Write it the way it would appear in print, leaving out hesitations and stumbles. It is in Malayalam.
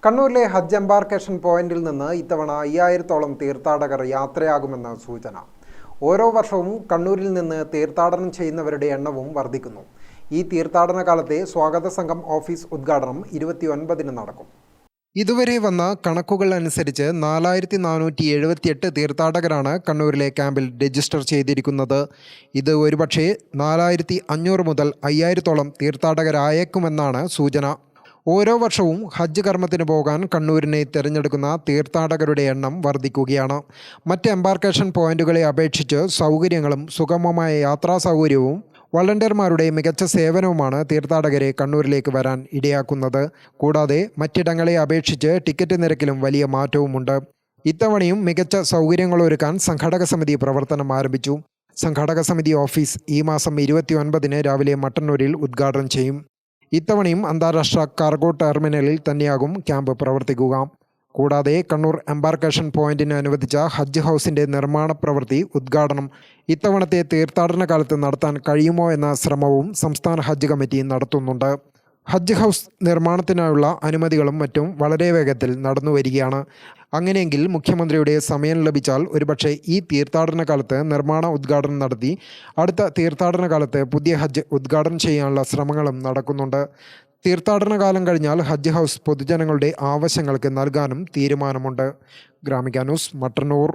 കണ്ണൂരിലെ ഹജ്ജ് എംബാർക്കേഷൻ പോയിന്റിൽ നിന്ന് ഇത്തവണ 5000-ഓളം തീർത്ഥാടകർ യാത്രയാകുമെന്ന സൂചന. ഓരോ വർഷവും കണ്ണൂരിൽ നിന്ന് തീർത്ഥാടനം ചെയ്യുന്നവരുടെ എണ്ണവും വർദ്ധിക്കുന്നു. ഈ തീർത്ഥാടന കാലത്തെ സ്വാഗത സംഘം ഓഫീസ് ഉദ്ഘാടനം 29-ന് നടക്കും. ഇതുവരെ വന്ന കണക്കുകൾ അനുസരിച്ച് 4478 തീർത്ഥാടകരാണ് കണ്ണൂരിലെ ക്യാമ്പിൽ രജിസ്റ്റർ ചെയ്തിരിക്കുന്നത്. ഇത് ഒരുപക്ഷെ 4500 മുതൽ 5000-ഓളം തീർത്ഥാടകരായേക്കുമെന്നാണ് സൂചന. ഓരോ വർഷവും ഹജ്ജ് കർമ്മത്തിന് പോകാൻ കണ്ണൂരിനെ തിരഞ്ഞെടുക്കുന്ന തീർത്ഥാടകരുടെ എണ്ണം വർദ്ധിക്കുകയാണ്. മറ്റ് എംബാർക്കേഷൻ പോയിന്റുകളെ അപേക്ഷിച്ച് സൗകര്യങ്ങളും സുഗമമായ യാത്രാ സൗകര്യവും വളണ്ടിയർമാരുടെ മികച്ച സേവനവുമാണ് തീർത്ഥാടകരെ കണ്ണൂരിലേക്ക് വരാൻ ഇടയാക്കുന്നത്. കൂടാതെ മറ്റിടങ്ങളെ അപേക്ഷിച്ച് ടിക്കറ്റ് നിരക്കിലും വലിയ മാറ്റവുമുണ്ട്. ഇത്തവണയും മികച്ച സൗകര്യങ്ങളൊരുക്കാൻ സംഘാടക സമിതി പ്രവർത്തനം ആരംഭിച്ചു. സംഘാടക സമിതി ഓഫീസ് ഈ മാസം 29-ന് രാവിലെ മട്ടന്നൂരിൽ ഉദ്ഘാടനം ചെയ്യും. ഇത്തവണയും അന്താരാഷ്ട്ര കാർഗോ ടെർമിനലിൽ തന്നെയാകും ക്യാമ്പ് പ്രവർത്തിക്കുക. കൂടാതെ കണ്ണൂർ എംബാർക്കേഷൻ പോയിന്റിന് അനുവദിച്ച ഹജ്ജ് ഹൗസിൻ്റെ നിർമ്മാണ പ്രവൃത്തി ഉദ്ഘാടനം ഇത്തവണത്തെ തീർത്ഥാടന കാലത്ത് നടത്താൻ കഴിയുമോ എന്ന ശ്രമവും സംസ്ഥാന ഹജ്ജ് കമ്മിറ്റി നടത്തുന്നുണ്ട്. ഹജ്ജ് ഹൗസ് നിർമ്മാണത്തിനായുള്ള അനുമതികളും മറ്റും വളരെ വേഗത്തിൽ നടന്നു വരികയാണ്. അങ്ങനെയെങ്കിൽ മുഖ്യമന്ത്രിയുടെ സമയം ലഭിച്ചാൽ ഒരുപക്ഷെ ഈ തീർത്ഥാടന കാലത്ത് നിർമ്മാണ ഉദ്ഘാടനം നടത്തി അടുത്ത തീർത്ഥാടന കാലത്ത് പുതിയ ഹജ്ജ് ഉദ്ഘാടനം ചെയ്യാനുള്ള ശ്രമങ്ങളും നടക്കുന്നുണ്ട്. തീർത്ഥാടന കാലം കഴിഞ്ഞാൽ ഹജ്ജ് ഹൗസ് പൊതുജനങ്ങളുടെ ആവശ്യങ്ങൾക്ക് നൽകാനും തീരുമാനമുണ്ട്. ഗ്രാമിക ന്യൂസ്, മട്ടന്നൂർ.